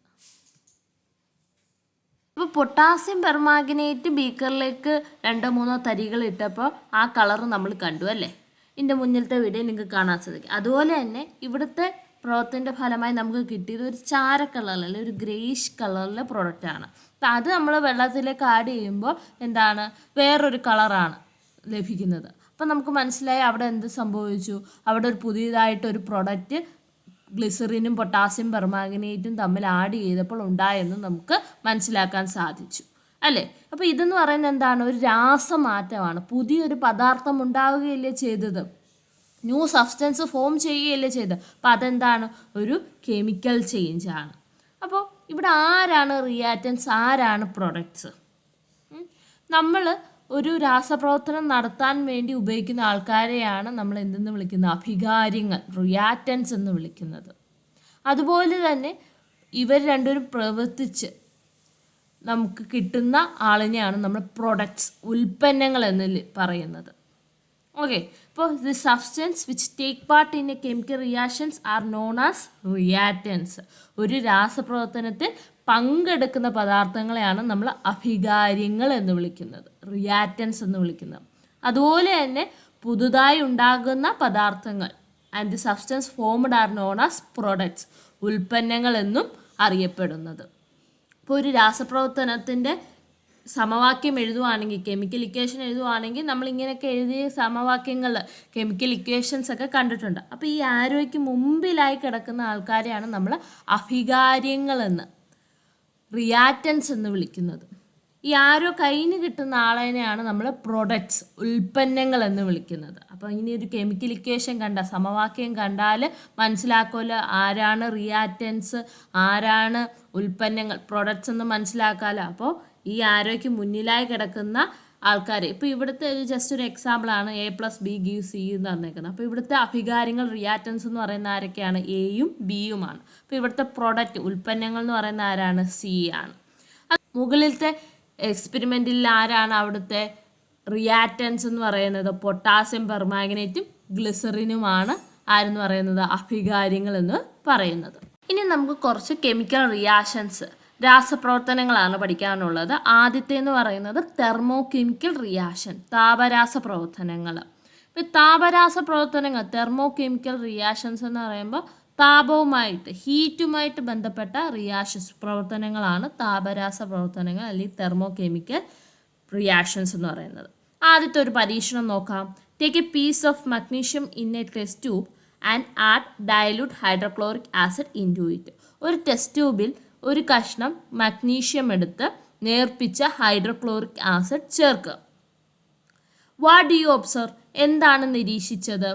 അപ്പോൾ പൊട്ടാസ്യം പെർമാംഗനേറ്റ് ബീക്കറിലേക്ക് 2-3 തരികൾ ഇട്ടപ്പോൾ ആ കളർ നമ്മൾ കണ്ടു അല്ലേ. ഇതിൻ്റെ മുന്നിലത്തെ വീഡിയോ നിങ്ങൾക്ക് കാണാൻ സാധിക്കും. അതുപോലെ തന്നെ ഇവിടുത്തെ പ്രവർത്തനത്തിൻ്റെ ഫലമായി നമുക്ക് കിട്ടിയത് ഒരു ചാര കളറിൽ, ഒരു ഗ്രേഷ് കളറിലെ പ്രൊഡക്റ്റാണ്. അപ്പം അത് നമ്മൾ വെള്ളത്തിലേക്ക് ആഡ് ചെയ്യുമ്പോൾ എന്താണ്, വേറൊരു കളറാണ് ലഭിക്കുന്നത്. അപ്പം നമുക്ക് മനസ്സിലായി അവിടെ എന്ത് സംഭവിച്ചു. അവിടെ ഒരു പുതിയതായിട്ടൊരു പ്രൊഡക്റ്റ് ഗ്ലിസറിനും പൊട്ടാസ്യം പെർമാംഗനേറ്റും തമ്മിൽ ആഡ് ചെയ്തപ്പോൾ ഉണ്ടായെന്ന് നമുക്ക് മനസ്സിലാക്കാൻ സാധിച്ചു അല്ലേ. അപ്പോൾ ഇതെന്ന് പറയുന്നത് എന്താണ്, ഒരു രാസമാറ്റമാണ്. പുതിയൊരു പദാർത്ഥം ഉണ്ടാവുകയല്ലേ ചെയ്തത്, ന്യൂ സബ്സ്റ്റൻസ് ഫോം ചെയ്യുകയല്ലേ ചെയ്തത്. അപ്പോൾ അതെന്താണ്, ഒരു കെമിക്കൽ ചേഞ്ചാണ്. അപ്പോൾ ഇവിടെ ആരാണ് റിയാക്റ്റൻസ്, ആരാണ് പ്രൊഡക്ട്സ്? നമ്മൾ ഒരു രാസപ്രവർത്തനം നടത്താൻ വേണ്ടി ഉപയോഗിക്കുന്ന ആൾക്കാരെയാണ് നമ്മൾ എന്തെന്ന് വിളിക്കുന്നത്, അഭികാര്യങ്ങൾ, റിയാക്റ്റൻസ് എന്ന് വിളിക്കുന്നത്. അതുപോലെ തന്നെ ഇവർ രണ്ടുപേരും പ്രവർത്തിച്ച് നമുക്ക് കിട്ടുന്ന ആളിനെയാണ് നമ്മൾ പ്രൊഡക്ട്സ്, ഉൽപ്പന്നങ്ങൾ എന്ന് പറയുന്നത്. ഓക്കെ, ഇപ്പോൾ the substance which take part in A chemical reactions R known as reactance. ഒരു രാസപ്രവർത്തനത്തിൽ പങ്കെടുക്കുന്ന പദാർത്ഥങ്ങളെയാണ് നമ്മൾ അഭികാര്യങ്ങൾ എന്ന് വിളിക്കുന്നത്, റിയാക്റ്റൻസ് എന്ന് വിളിക്കുന്നത്. അതുപോലെ തന്നെ പുതുതായി ഉണ്ടാകുന്ന പദാർത്ഥങ്ങൾ and the substance formed are known as products, ഉൽപ്പന്നങ്ങൾ എന്നും അറിയപ്പെടുന്നത്. ഇപ്പോൾ ഒരു രാസപ്രവർത്തനത്തിൻ്റെ സമവാക്യം എഴുതുവാണെങ്കിൽ, കെമിക്കൽ ഇക്വേഷൻ എഴുതുവാണെങ്കിൽ നമ്മൾ ഇങ്ങനെയൊക്കെ എഴുതിയ സമവാക്യങ്ങൾ, കെമിക്കൽ ഇക്വേഷൻസ് ഒക്കെ കണ്ടിട്ടുണ്ട്. അപ്പോൾ ഈ ആരോയ്ക്ക് മുമ്പിലായി കിടക്കുന്ന ആൾക്കാരെയാണ് നമ്മൾ അഭികാര്യങ്ങളെന്ന്, റിയാക്റ്റൻസ് എന്ന് വിളിക്കുന്നത്. ഈ ആരോ കയ്യിൽ കിട്ടുന്ന ആളതിനെയാണ് നമ്മൾ പ്രൊഡക്ട്സ്, ഉൽപ്പന്നങ്ങൾ എന്ന് വിളിക്കുന്നത്. അപ്പോൾ ഇനി ഒരു കെമിക്കൽ ഇക്വേഷൻ കണ്ട, സമവാക്യം കണ്ടാൽ മനസ്സിലാക്കുമല്ലോ ആരാണ് റിയാക്റ്റൻസ്, ആരാണ് ഉൽപ്പന്നങ്ങൾ, പ്രൊഡക്ട്സ് എന്ന് മനസ്സിലാക്കാമല്ലോ. അപ്പോൾ ഈ ആരോയ്ക്ക് മുന്നിലായി കിടക്കുന്ന ആൾക്കാർ, ഇപ്പോൾ ഇവിടുത്തെ ഒരു ജസ്റ്റ് ഒരു എക്സാമ്പിളാണ് A+B=C എന്ന് പറഞ്ഞേക്കുന്നത്. അപ്പോൾ ഇവിടുത്തെ അഭികാര്യങ്ങൾ, റിയാക്റ്റൻസ് എന്ന് പറയുന്ന ആരൊക്കെയാണ്? എയും ബിയുമാണ്. അപ്പോൾ ഇവിടുത്തെ പ്രൊഡക്റ്റ്, ഉൽപ്പന്നങ്ങൾ എന്ന് പറയുന്ന ആരാണ്? സി ആണ്. മുകളിലത്തെ എക്സ്പെരിമെൻറ്റിൽ ആരാണ് അവിടുത്തെ റിയാക്റ്റൻസ് എന്ന് പറയുന്നത്? പൊട്ടാസ്യം പെർമാംഗനേറ്റും ഗ്ലിസറിനുമാണ് ആരെന്ന് പറയുന്നത്? അഭികാര്യങ്ങൾ എന്ന് പറയുന്നത്. ഇനി നമുക്ക് കുറച്ച് കെമിക്കൽ റിയാക്ഷൻസ്, രാസപ്രവർത്തനങ്ങളാണ് പഠിക്കാനുള്ളത്. ആദ്യത്തെ എന്ന് പറയുന്നത് തെർമോ കെമിക്കൽ റിയാക്ഷൻ, താപരാസ പ്രവർത്തനങ്ങൾ. ഇപ്പോൾ താപരാസ പ്രവർത്തനങ്ങൾ, തെർമോ കെമിക്കൽ റിയാക്ഷൻസ് എന്ന് പറയുമ്പോൾ താപവുമായിട്ട്, ഹീറ്റുമായിട്ട് ബന്ധപ്പെട്ട റിയാക്ഷൻസ്, പ്രവർത്തനങ്ങളാണ് താപരാസ പ്രവർത്തനങ്ങൾ അല്ലെങ്കിൽ തെർമോ കെമിക്കൽ റിയാക്ഷൻസ് എന്ന് പറയുന്നത്. ആദ്യത്തെ ഒരു പരീക്ഷണം നോക്കാം. Take a piece of magnesium in a test tube and add dilute hydrochloric acid into it. ഒരു ടെസ്റ്റ് ട്യൂബിൽ ഒരു കഷ്ണം മഗ്നീഷ്യം എടുത്ത് നേർപ്പിച്ച ഹൈഡ്രോക്ലോറിക് ആസിഡ് ചേർക്കുക. What do you observe? എന്താണ് നിരീക്ഷിച്ചത്?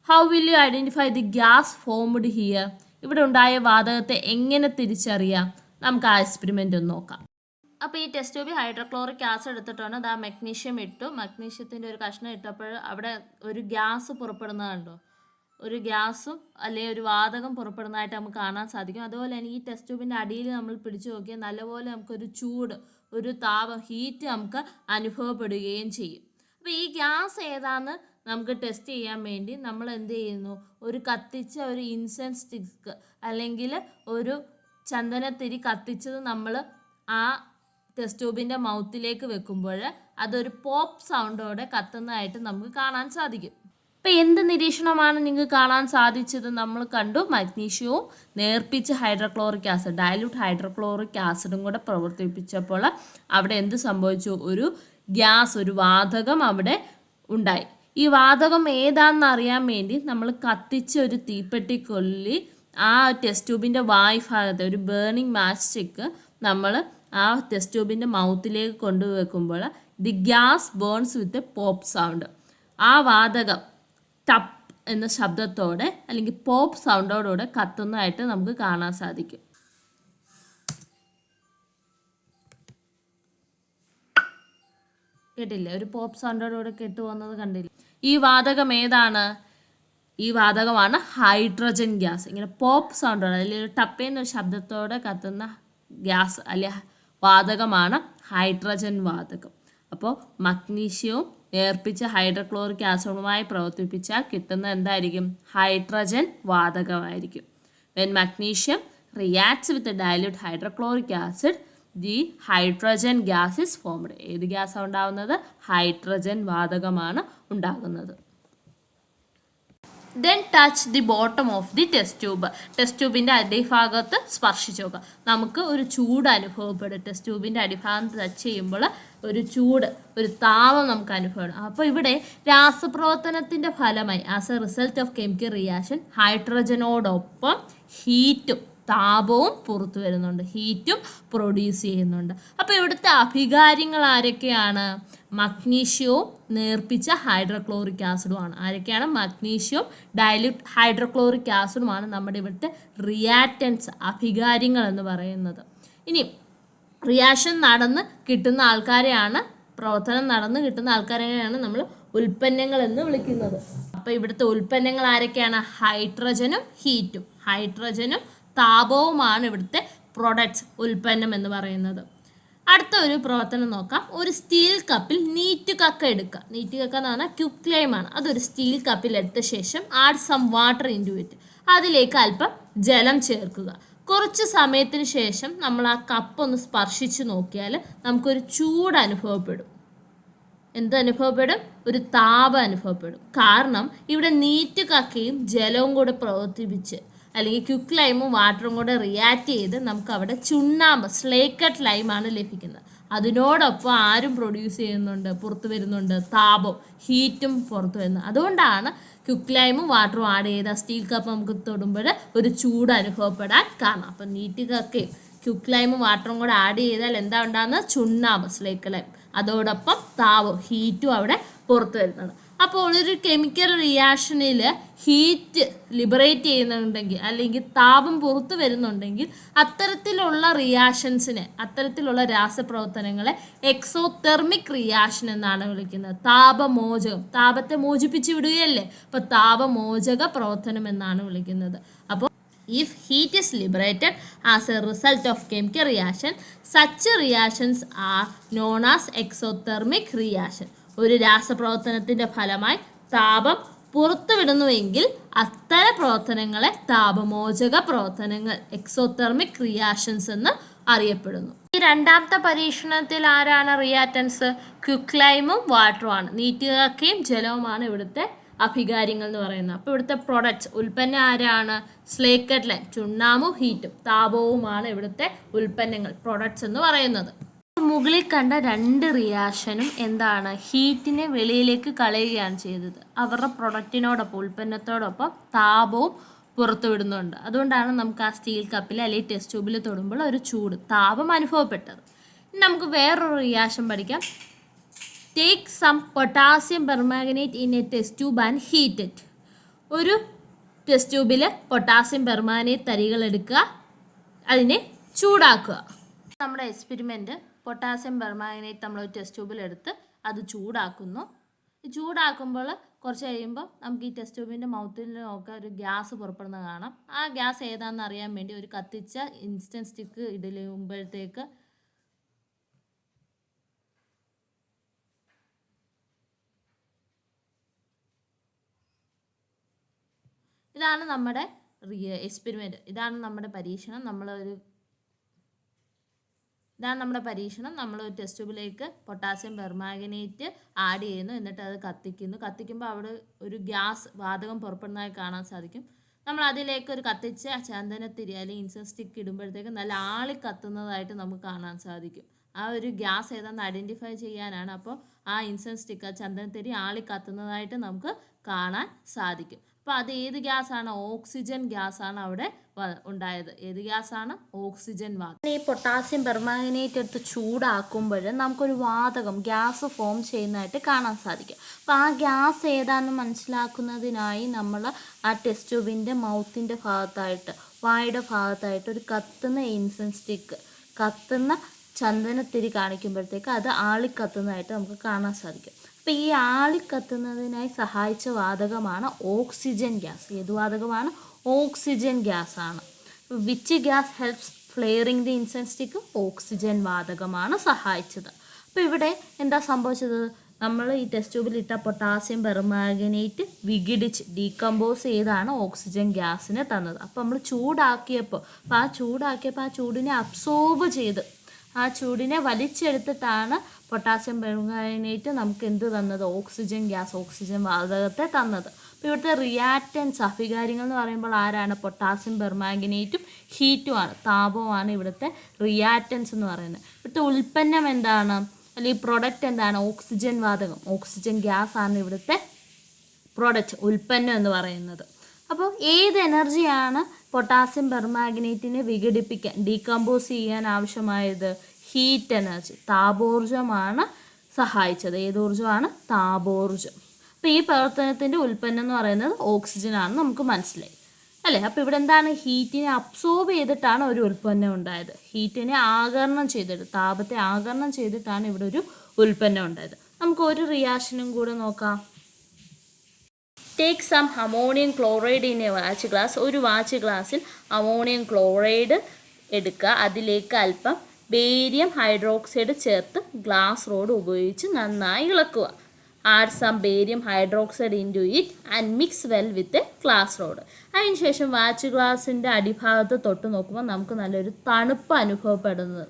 How will you identify the gas formed here? ഇവിടെ ഉണ്ടായ വാതകത്തെ എങ്ങനെ തിരിച്ചറിയാം? നമുക്ക് ആ എക്സ്പെരിമെൻ്റ് ഒന്ന് നോക്കാം. അപ്പോൾ ഈ ടെസ്റ്റ് ട്യൂബിൽ ഹൈഡ്രോക്ലോറിക് ആസിഡ് എടുത്തിട്ടാണ് അത് ആ മഗ്നീഷ്യം ഇട്ടു. മഗ്നീഷ്യത്തിൻ്റെ ഒരു കഷ്ണം ഇട്ടപ്പോൾ അവിടെ ഒരു ഗ്യാസ് പുറപ്പെടുന്നത് കണ്ടോ? ഒരു ഗ്യാസും അല്ലെങ്കിൽ ഒരു വാതകം പുറപ്പെടുന്നതായിട്ട് നമുക്ക് കാണാൻ സാധിക്കും. അതുപോലെ തന്നെ ഈ ടെസ്റ്റ് ട്യൂബിൻ്റെ അടിയിൽ നമ്മൾ പിടിച്ചു നോക്കിയാൽ നല്ലപോലെ നമുക്കൊരു ചൂട്, ഒരു താപം, ഹീറ്റ് നമുക്ക് അനുഭവപ്പെടുകയും ചെയ്യും. അപ്പോൾ ഈ ഗ്യാസ് ഏതാണെന്ന് നമുക്ക് ടെസ്റ്റ് ചെയ്യാൻ വേണ്ടി നമ്മൾ എന്ത് ചെയ്യുന്നു? ഒരു കത്തിച്ച ഒരു ഇൻസെൻസ് സ്റ്റിക്ക് അല്ലെങ്കിൽ ഒരു ചന്ദനത്തിരി കത്തിച്ചത് നമ്മൾ ആ ടെസ്റ്റ് ട്യൂബിൻ്റെ മൗത്തിലേക്ക് വെക്കുമ്പോൾ അതൊരു പോപ്പ് സൗണ്ടോടെ കത്തുന്നതായിട്ട് നമുക്ക് കാണാൻ സാധിക്കും. അപ്പോൾ എന്ത് നിരീക്ഷണമാണ് നിങ്ങൾക്ക് കാണാൻ സാധിച്ചത്? നമ്മൾ കണ്ടു മഗ്നീഷ്യവും നേർപ്പിച്ച ഹൈഡ്രോക്ലോറിക് ആസിഡ്, ഡയലൂട്ട് ഹൈഡ്രോക്ലോറിക് ആസിഡും കൂടെ പ്രവർത്തിപ്പിച്ചപ്പോൾ അവിടെ എന്ത് സംഭവിച്ചു? ഒരു ഗ്യാസ്, ഒരു വാതകം അവിടെ ഉണ്ടായി. ഈ വാതകം ഏതാണെന്ന് അറിയാൻ വേണ്ടി നമ്മൾ കത്തിച്ച ഒരു തീപ്പെട്ടിക്കൊല്ലി ആ ടെസ്റ്റ് ട്യൂബിൻ്റെ വായ്ഭാഗത്ത് ഒരു ബേണിംഗ് മാച്ച് സ്റ്റിക്ക് നമ്മൾ ആ ടെസ്റ്റ് ട്യൂബിൻ്റെ മൗത്തിലേക്ക് കൊണ്ടുവെക്കുമ്പോൾ the gas burns with a pop sound. ആ വാതകം ടപ്പ് എന്ന ശബ്ദത്തോടെ അല്ലെങ്കിൽ പോപ്പ് സൗണ്ടോടുകൂടെ കത്തുന്നതായിട്ട് നമുക്ക് കാണാൻ സാധിക്കും. കേട്ടില്ലേ? ഒരു പോപ്പ് സൗണ്ടോടുകൂടെ കെട്ടുപോകുന്നത് കണ്ടില്ലേ? ഈ വാതകം ഏതാണ്? ഈ വാതകമാണ് ഹൈഡ്രജൻ ഗ്യാസ്. ഇങ്ങനെ പോപ്പ് സൗണ്ടോടെ അല്ലെങ്കിൽ ടപ്പേന്നൊരു ശബ്ദത്തോടെ കത്തുന്ന ഗ്യാസ് അല്ലെ വാതകമാണ് ഹൈഡ്രജൻ വാതകം. അപ്പോൾ മഗ്നീഷ്യവും നേർപ്പിച്ച ഹൈഡ്രോക്ലോറിക് ആസിഡുമായി പ്രവർത്തിപ്പിച്ചാൽ കിട്ടുന്ന എന്തായിരിക്കും? ഹൈഡ്രജൻ വാതകമായിരിക്കും. When magnesium reacts with dilute hydrochloric acid the hydrogen gas is formed. ഏത് ഗ്യാസാണ് ഉണ്ടാകുന്നത്? ഹൈഡ്രജൻ വാതകമാണ് ഉണ്ടാകുന്നത്. Then touch the bottom of the test tube. Test ട്യൂബിൻ്റെ അടിഭാഗത്ത് സ്പർശിച്ച് നോക്കുക. നമുക്ക് ഒരു ചൂട് അനുഭവപ്പെടും. ടെസ്റ്റ് ട്യൂബിൻ്റെ അടിഭാഗം ടച്ച് ചെയ്യുമ്പോൾ ഒരു ചൂട്, ഒരു താപം നമുക്ക് അനുഭവപ്പെടും. അപ്പോൾ ഇവിടെ രാസപ്രവർത്തനത്തിൻ്റെ ഫലമായി as a result of chemical reaction ഹൈഡ്രജനോടൊപ്പം ഹീറ്റും താപവും പുറത്തു വരുന്നുണ്ട്, ഹീറ്റും പ്രൊഡ്യൂസ് ചെയ്യുന്നുണ്ട്. അപ്പോൾ ഇവിടുത്തെ അഭികാര്യങ്ങൾ ആരൊക്കെയാണ്? മഗ്നീഷ്യവും നേർപ്പിച്ച ഹൈഡ്രോക്ലോറിക് ആസിഡുമാണ്. ആരൊക്കെയാണ്? മഗ്നീഷ്യവും ഡയലൂട്ട് ഹൈഡ്രോക്ലോറിക് ആസിഡുമാണ് നമ്മുടെ ഇവിടുത്തെ റിയാക്റ്റൻസ്, അഭികാര്യങ്ങൾ എന്ന് പറയുന്നത്. ഇനി റിയാക്ഷൻ നടന്ന് കിട്ടുന്ന ആൾക്കാരെയാണ്, പ്രവർത്തനം നടന്ന് കിട്ടുന്ന ആൾക്കാരെയാണ് നമ്മൾ ഉൽപ്പന്നങ്ങൾ എന്ന് വിളിക്കുന്നത്. അപ്പോൾ ഇവിടുത്തെ ഉൽപ്പന്നങ്ങൾ ആരൊക്കെയാണ്? ഹൈഡ്രജനും ഹീറ്റും, ഹൈഡ്രജനും താപവുമാണ് ഇവിടുത്തെ പ്രൊഡക്ട്സ്, ഉൽപ്പന്നം എന്ന് പറയുന്നത്. അടുത്ത ഒരു പ്രവർത്തനം നോക്കാം. ഒരു സ്റ്റീൽ കപ്പിൽ നീറ്റ് കക്ക എടുക്കുക. നീറ്റ് കക്ക എന്ന് പറഞ്ഞാൽ ക്യുക്ക് ലൈമാണ്. അതൊരു സ്റ്റീൽ കപ്പിൽ എടുത്ത ശേഷം add some water into it. അതിലേക്ക് അല്പം ജലം ചേർക്കുക. കുറച്ച് സമയത്തിന് ശേഷം നമ്മൾ ആ കപ്പ് ഒന്ന് സ്പർശിച്ച് നോക്കിയാൽ നമുക്കൊരു ചൂട് അനുഭവപ്പെടും. എന്തനുഭവപ്പെടും? ഒരു താപം അനുഭവപ്പെടും. കാരണം ഇവിടെ നീറ്റ് കക്കയും ജലവും കൂടെ പ്രവർത്തിപ്പിച്ച് അല്ലെങ്കിൽ ക്യുക്ക് ലൈമും വാട്ടറും കൂടെ റിയാക്ട് ചെയ്ത് നമുക്ക് അവിടെ ചുണ്ണാമ്പ് സ്ലേക്കട്ട് ലൈമാണ് ലഭിക്കുന്നത്. അതിനോടൊപ്പം ആരും പ്രൊഡ്യൂസ് ചെയ്യുന്നുണ്ട്, പുറത്തു വരുന്നുണ്ട്, താപം ഹീറ്റും പുറത്തു വരുന്നത്. അതുകൊണ്ടാണ് ക്യുക്ക് ലൈമും വാട്ടറും ആഡ് ചെയ്ത സ്റ്റീൽ കപ്പ് നമുക്ക് തൊടുമ്പോൾ ഒരു ചൂട് അനുഭവപ്പെടാൻ കാരണം. അപ്പം നീറ്റ് കക്കയും ക്യുക്ക് ലൈമും വാട്ടറും കൂടെ ആഡ് ചെയ്താൽ എന്താ ഉണ്ടാകുന്നത്? ചുണ്ണാമ്പ് സ്ലേക്ക് ലൈം, അതോടൊപ്പം താപം ഹീറ്റും അവിടെ പുറത്തു വരുന്നത്. അപ്പോൾ ഒരു കെമിക്കൽ റിയാക്ഷനിൽ ഹീറ്റ് ലിബറേറ്റ് ചെയ്യുന്നുണ്ടെങ്കിൽ അല്ലെങ്കിൽ താപം പുറത്തു വരുന്നുണ്ടെങ്കിൽ അത്തരത്തിലുള്ള റിയാക്ഷൻസിനെ, അത്തരത്തിലുള്ള രാസപ്രവർത്തനങ്ങളെ എക്സോതെർമിക് റിയാക്ഷൻ എന്നാണ് വിളിക്കുന്നത്. താപമോചകം, താപത്തെ മോചിപ്പിച്ച് വിടുകയല്ലേ, അപ്പോൾ താപമോചക പ്രവർത്തനം എന്നാണ് വിളിക്കുന്നത്. അപ്പോൾ if heat is liberated as a result of chemical reaction, such reactions are known as exothermic reaction. ഒരു രാസപ്രവർത്തനത്തിൻ്റെ ഫലമായി താപം പുറത്തുവിടുന്നുവെങ്കിൽ അത്തരം പ്രവർത്തനങ്ങളെ താപമോചക പ്രവർത്തനങ്ങൾ എക്സോതെർമിക് റിയാക്ഷൻസ് എന്ന് അറിയപ്പെടുന്നു. ഈ രണ്ടാമത്തെ പരീക്ഷണത്തിൽ ആരാണ് റിയാക്റ്റൻസ്? ക്യുക്ക് ലൈമും വാട്ടറുമാണ്. നീറ്റ് കക്കയും ജലവുമാണ് ഇവിടുത്തെ അഭികാര്യങ്ങൾ എന്ന് പറയുന്നത്. അപ്പോൾ ഇവിടുത്തെ പ്രൊഡക്ട്സ് ഉൽപ്പന്നം ആരാണ്? സ്ലേക്കട്ട് ലൈം, ചുണ്ണാമ്പും ഹീറ്റും താപവുമാണ് ഇവിടുത്തെ ഉൽപ്പന്നങ്ങൾ, പ്രൊഡക്ട്സ് എന്ന് പറയുന്നത്. മുകളിൽ കണ്ട രണ്ട് റിയാക്ഷനും എന്താണ്? ഹീറ്റിനെ വെളിയിലേക്ക് കളയുകയാണ് ചെയ്തത്. അവരുടെ പ്രൊഡക്റ്റിനോടൊപ്പം, ഉൽപ്പന്നത്തോടൊപ്പം താപവും പുറത്തുവിടുന്നുണ്ട്. അതുകൊണ്ടാണ് നമുക്ക് ആ സ്റ്റീൽ കപ്പിൽ അല്ലെങ്കിൽ ടെസ്റ്റ് ട്യൂബിൽ തൊടുമ്പോൾ ഒരു ചൂട്, താപം അനുഭവപ്പെട്ടത്. ഇനി നമുക്ക് വേറൊരു റിയാക്ഷൻ പഠിക്കാം. Take some potassium permanganate in a test tube and heat it. ഒരു ടെസ്റ്റ് ട്യൂബിൽ പൊട്ടാസ്യം പെർമാംഗനേറ്റ് തരികൾ എടുക്കുക, അതിനെ ചൂടാക്കുക. നമ്മുടെ എക്സ്പെരിമെൻറ്റ് പൊട്ടാസ്യം പെർമാംഗനേറ്റ് നമ്മൾ ഒരു ടെസ്റ്റ് ട്യൂബിൽ എടുത്ത് അത് ചൂടാക്കുന്നു. ചൂടാക്കുമ്പോൾ കുറച്ച് കഴിയുമ്പോൾ നമുക്ക് ഈ ടെസ്റ്റ് ട്യൂബിൻ്റെ മൗത്തിൽ നോക്കുക, ഒരു ഗ്യാസ് പുറപ്പെടുന്നത് കാണാം. ആ ഗ്യാസ് ഏതാണെന്ന് അറിയാൻ വേണ്ടി ഒരു കത്തിച്ച ഇൻസ്റ്റൻറ്റ് സ്റ്റിക്ക് ഇടുമ്പോഴത്തേക്ക് ഇതാണ് നമ്മുടെ എക്സ്പെരിമെൻറ്റ്, ഇതാണ് നമ്മുടെ പരീക്ഷണം. നമ്മൾ ഒരു ടെസ്റ്റ് ട്യൂബിലേക്ക് പൊട്ടാസ്യം പെർമാംഗനേറ്റ് ആഡ് ചെയ്യുന്നു, എന്നിട്ട് അത് കത്തിക്കുമ്പോൾ അവിടെ ഒരു ഗ്യാസ് വാതകം പുറപ്പെടുന്നതായി കാണാൻ സാധിക്കും. നമ്മൾ അതിലേക്ക് ഒരു കത്തിച്ച ചന്ദനത്തിരി അല്ലെങ്കിൽ ഇൻസെൻസ് സ്റ്റിക്ക് ഇടുമ്പോഴത്തേക്ക് നല്ല ആളി കത്തുന്നതായിട്ട് നമുക്ക് കാണാൻ സാധിക്കും. ആ ഒരു ഗ്യാസ് ഏതാണെന്ന് ഐഡൻറ്റിഫൈ ചെയ്യാനാണ്. അപ്പോൾ ആ ഇൻസെൻസ് സ്റ്റിക്ക്, ചന്ദനത്തിരി ആളി കത്തുന്നതായിട്ട് നമുക്ക് കാണാൻ സാധിക്കും. അപ്പോൾ അത് ഏത് ഗ്യാസാണ്? ഓക്സിജൻ ഗ്യാസാണ് അവിടെ ഉണ്ടായത്. ഏത് ഗ്യാസാണ്? ഓക്സിജൻ വാതകം. ഈ പൊട്ടാസ്യം പെർമാംഗനേറ്റ് എടുത്ത് ചൂടാക്കുമ്പോൾ നമുക്കൊരു വാതകം, ഗ്യാസ് ഫോം ചെയ്യുന്നതായിട്ട് കാണാൻ സാധിക്കും. അപ്പോൾ ആ ഗ്യാസ് ഏതാണെന്ന് മനസ്സിലാക്കുന്നതിനായി നമ്മൾ ആ ടെസ്റ്റ് ട്യൂബിൻ്റെ മൗത്തിൻ്റെ ഭാഗത്തായിട്ട്, വായുടെ ഭാഗത്തായിട്ട് ഒരു കത്തുന്ന ഇൻസെൻസ് സ്റ്റിക്ക്, കത്തുന്ന ചന്ദനത്തിരി കാണിക്കുമ്പോഴത്തേക്ക് അത് ആളിക്കത്തുന്നതായിട്ട് നമുക്ക് കാണാൻ സാധിക്കും. അപ്പോൾ ഈ ആളിക്കത്തുന്നതിനായി സഹായിച്ച വാതകമാണ് ഓക്സിജൻ ഗ്യാസ്. ഏത് വാതകമാണ്? ഓക്സിജൻ ഗ്യാസ് ആണ്. Which gas helps flaring the incense stick? Oxygen വാതകമാണ് സഹായിച്ചത്. അപ്പോൾ ഇവിടെ എന്താ സംഭവിച്ചത്? നമ്മൾ ഈ ടെസ്റ്റ് ട്യൂബിൽ ഇട്ട പൊട്ടാസ്യം പെർമാംഗനേറ്റ് വിഘടിച്ച് ഡീകമ്പോസ് ചെയ്താണ് ഓക്സിജൻ ഗ്യാസിനെ തന്നത്. അപ്പോൾ നമ്മൾ ചൂടാക്കിയപ്പോൾ ആ ചൂടിനെ അബ്സോർബ് ചെയ്ത്, ആ ചൂടിനെ വലിച്ചെടുത്തിട്ടാണ് പൊട്ടാസ്യം പെർമാംഗനേറ്റ് നമുക്ക് എന്ത് തന്നത്? ഓക്സിജൻ ഗ്യാസ്, ഓക്സിജൻ വാതകത്തെ തന്നത്. അപ്പോൾ ഇവിടുത്തെ റിയാക്റ്റൻസ്, അഭികാര്യങ്ങൾ എന്ന് പറയുമ്പോൾ ആരാണ്? പൊട്ടാസ്യം പെർമാംഗനേറ്റും ഹീറ്റുമാണ്, താപവുമാണ് ഇവിടുത്തെ റിയാക്റ്റൻസ് എന്ന് പറയുന്നത്. ഇവിടുത്തെ ഉൽപ്പന്നം എന്താണ്? അല്ലെങ്കിൽ പ്രൊഡക്റ്റ് എന്താണ്? ഓക്സിജൻ വാതകം, ഓക്സിജൻ ഗ്യാസ് ആണ് ഇവിടുത്തെ പ്രൊഡക്റ്റ്, ഉൽപ്പന്നം എന്ന് പറയുന്നത്. അപ്പോൾ ഏത് എനർജിയാണ് പൊട്ടാസ്യം പെർമാംഗനേറ്റിനെ വിഘടിപ്പിക്കാൻ, ഡീകമ്പോസ് ചെയ്യാൻ ആവശ്യമായത്? ഹീറ്റ് എനർജി, താപോർജ്ജമാണ് സഹായിച്ചത്. ഏതോർജ്ജമാണ്? താപോർജ്ജം. അപ്പോൾ ഈ പ്രവർത്തനത്തിൻ്റെ ഉൽപ്പന്നം എന്ന് പറയുന്നത് ഓക്സിജൻ ആണെന്ന് നമുക്ക് മനസ്സിലായി അല്ലേ? അപ്പോൾ ഇവിടെ എന്താണ്? ഹീറ്റിനെ അബ്സോർബ് ചെയ്തിട്ടാണ് ഒരു ഉൽപ്പന്നം ഉണ്ടായത്. ഹീറ്റിനെ ആഗിരണം ചെയ്തിട്ട്, താപത്തെ ആഗിരണം ചെയ്തിട്ടാണ് ഇവിടെ ഒരു ഉൽപ്പന്നം ഉണ്ടായത്. നമുക്ക് ഒരു റിയാക്ഷനും കൂടെ നോക്കാം. Take some ammonium chloride in a watch glass. ഒരു വാച്ച് ഗ്ലാസ്സിൽ അമോണിയം ക്ലോറൈഡ് എടുക്കുക, അതിലേക്ക് അല്പം ബേരിയം ഹൈഡ്രോക്സൈഡ് ചേർത്ത് ഗ്ലാസ് റോഡ് ഉപയോഗിച്ച് നന്നായി ഇളക്കുക. Add some barium hydroxide into it and mix well with glass rod. അതിനുശേഷം വാച്ച് ഗ്ലാസിൻ്റെ അടിഭാഗത്ത് തൊട്ട് നോക്കുമ്പോൾ നമുക്ക് നല്ലൊരു തണുപ്പ് അനുഭവപ്പെടുന്നത്.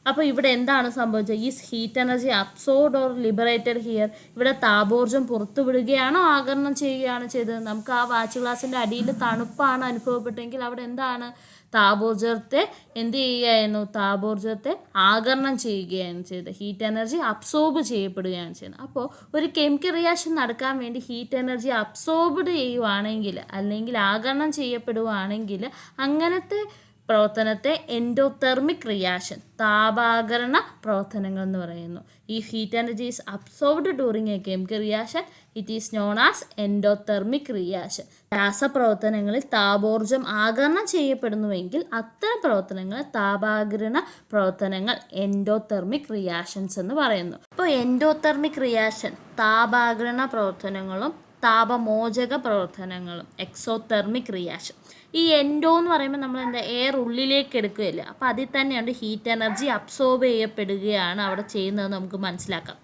അപ്പോൾ ഇവിടെ എന്താണ് സംഭവിച്ചത്? Is heat energy absorbed or liberated here? ഇവിടെ താപോർജ്ജം പുറത്തുവിടുകയാണോ ആഗിരണം ചെയ്യുകയാണോ ചെയ്തത്? നമുക്ക് ആ വാച്ച് ഗ്ലാസിൻ്റെ അടിയിൽ തണുപ്പാണ് അനുഭവപ്പെട്ടെങ്കിൽ അവിടെ എന്താണ്? താപോർജ്ജത്തെ എന്ത് ചെയ്യുകയായിരുന്നു? താപോർജ്ജത്തെ ആഗിരണം ചെയ്യുകയാണ് ചെയ്തത്. ഹീറ്റ് എനർജി അബ്സോർബ് ചെയ്യപ്പെടുകയാണ് ചെയ്യുന്നത്. അപ്പോൾ ഒരു കെമിക്കൽ റിയാക്ഷൻ നടക്കാൻ വേണ്ടി ഹീറ്റ് എനർജി അബ്സോർബ്ഡ് ചെയ്യുവാണെങ്കിൽ അല്ലെങ്കിൽ ആഗിരണം ചെയ്യപ്പെടുവാണെങ്കിൽ അങ്ങനത്തെ പ്രവർത്തനത്തെ എൻഡോതെർമിക് റിയാക്ഷൻ, താപാകരണ പ്രവർത്തനങ്ങൾ എന്ന് പറയുന്നു. ഈ heat energy is absorbed during a chemical reaction, it is known as endothermic reaction. രാസപ്രവർത്തനങ്ങളിൽ താപോർജ്ജം ആഗിരണം ചെയ്യപ്പെടുന്നുവെങ്കിൽ അത്തരം പ്രവർത്തനങ്ങൾ താപാകരണ പ്രവർത്തനങ്ങൾ, എൻഡോതെർമിക് റിയാക്ഷൻസ് എന്ന് പറയുന്നു. ഇപ്പോൾ എൻഡോതെർമിക് റിയാക്ഷൻ താപാകരണ പ്രവർത്തനങ്ങളും താപമോചക പ്രവർത്തനങ്ങളും, എക്സോതെർമിക് റിയാക്ഷൻ. ഈ എൻഡോ എന്ന് പറയുമ്പോൾ നമ്മൾ എന്താ എയർ ഉള്ളിലേക്ക് എടുക്കുകയില്ല. അപ്പോൾ അതിൽ തന്നെയുണ്ട് ഹീറ്റ് എനർജി അബ്സോർബ് ചെയ്യപ്പെടുകയാണ് അവിടെ ചെയ്യുന്നതെന്ന് നമുക്ക് മനസ്സിലാക്കാം.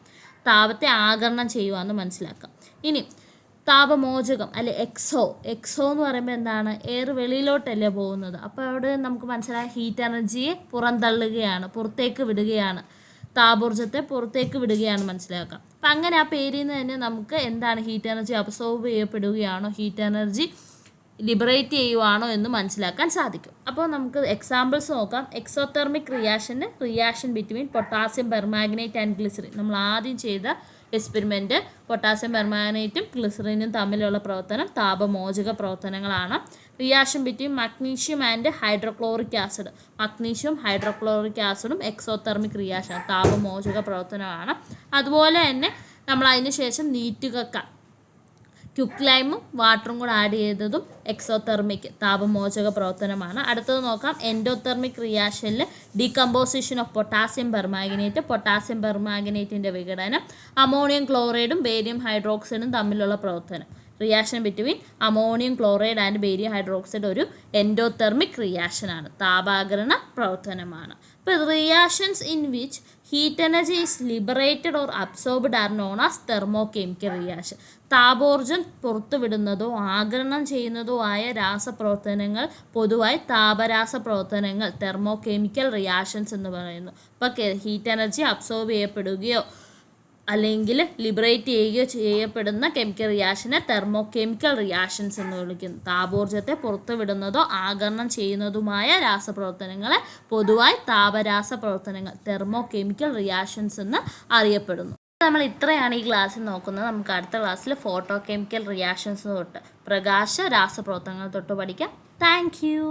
താപത്തെ ആഗിരണം ചെയ്യുകയെന്ന് മനസ്സിലാക്കാം. ഇനി താപമോചകം അല്ലെ എക്സോ എന്ന് പറയുമ്പോൾ എന്താണ്? എയർ വെളിയിലോട്ടല്ലേ പോകുന്നത്. അപ്പോൾ അവിടെ നമുക്ക് മനസ്സിലാക്കാം ഹീറ്റ് എനർജിയെ പുറന്തള്ളുകയാണ്, പുറത്തേക്ക് വിടുകയാണ്, താപോർജ്ജത്തെ പുറത്തേക്ക് വിടുകയാണ് മനസ്സിലാക്കാം. അപ്പം അങ്ങനെ ആ പേരിൽ നിന്ന് തന്നെ നമുക്ക് എന്താണ് ഹീറ്റ് എനർജി അബ്സോർബ് ചെയ്യപ്പെടുകയാണോ ഹീറ്റ് എനർജി ലിബറേറ്റ് ചെയ്യുവാണോ എന്ന് മനസ്സിലാക്കാൻ സാധിക്കും. അപ്പോൾ നമുക്ക് എക്സാമ്പിൾസ് നോക്കാം. Exothermic reaction between potassium permanganate and glycerine. നമ്മൾ ആദ്യം ചെയ്ത എക്സ്പെരിമെൻറ്റ് പൊട്ടാസ്യം പെർമാഗ്നേറ്റും ഗ്ലിസറിനും തമ്മിലുള്ള പ്രവർത്തനം താപമോചക പ്രവർത്തനങ്ങളാണ്. Reaction between magnesium and hydrochloric acid. മഗ്നീഷ്യവും ഹൈഡ്രോക്ലോറിക് ആസിഡും എക്സോതെർമിക് റിയാക്ഷൻ താപമോചക പ്രവർത്തനമാണ്. അതുപോലെ തന്നെ നമ്മൾ അതിന് ശേഷം നീറ്റുകക്ക ക്യുക്ലൈമും വാട്ടറും കൂടെ ആഡ് ചെയ്തതും എക്സോതെർമിക് താപമോചക പ്രവർത്തനമാണ്. അടുത്തത് നോക്കാം. എൻഡോതെർമിക് റിയാക്ഷനിൽ ഡീകമ്പോസിഷൻ ഓഫ് പൊട്ടാസ്യം പെർമാഗ്നേറ്റിൻ്റെ വിഘടനം, അമോണിയം ക്ലോറൈഡും ബേരിയം ഹൈഡ്രോക്സൈഡും തമ്മിലുള്ള പ്രവർത്തനം. Reaction between ammonium chloride and barium hydroxide ഒരു എൻഡോതെർമിക് റിയാക്ഷനാണ്, താപാകരണ പ്രവർത്തനമാണ്. ഇപ്പോൾ reactions in which heat energy is liberated or absorbed are known as thermochemical reaction. താപോർജ്ജം പുറത്തുവിടുന്നതോ ആഗിരണം ചെയ്യുന്നതോ ആയ രാസപ്രവർത്തനങ്ങൾ പൊതുവായി താപരാസപ്രവർത്തനങ്ങൾ, തെർമോകെമിക്കൽ റിയാക്ഷൻസ് എന്ന് പറയുന്നു. ഇപ്പോൾ ഹീറ്റ് എനർജി അബ്സോർബ് ചെയ്യപ്പെടുകയോ അല്ലെങ്കിൽ ലിബറേറ്റ് ചെയ്യുകയോ ചെയ്യപ്പെടുന്ന കെമിക്കൽ റിയാക്ഷനെ തെർമോകെമിക്കൽ റിയാക്ഷൻസ് എന്ന് വിളിക്കുന്നു. താപോർജ്ജത്തെ പുറത്തുവിടുന്നതോ ആഗിരണം ചെയ്യുന്നതുമായ രാസപ്രവർത്തനങ്ങളെ പൊതുവായി താപരാസപ്രവർത്തനങ്ങൾ, തെർമോകെമിക്കൽ റിയാക്ഷൻസ് എന്ന് അറിയപ്പെടുന്നു. നമ്മൾ ഇത്രയാണ് ഈ ക്ലാസ്സിൽ നോക്കുന്നത്. നമുക്ക് അടുത്ത ക്ലാസ്സിൽ ഫോട്ടോ കെമിക്കൽ റിയാക്ഷൻസ് തൊട്ട് പ്രകാശ രാസപ്രവർത്തനങ്ങൾ തൊട്ട് പഠിക്കാം. Thank you.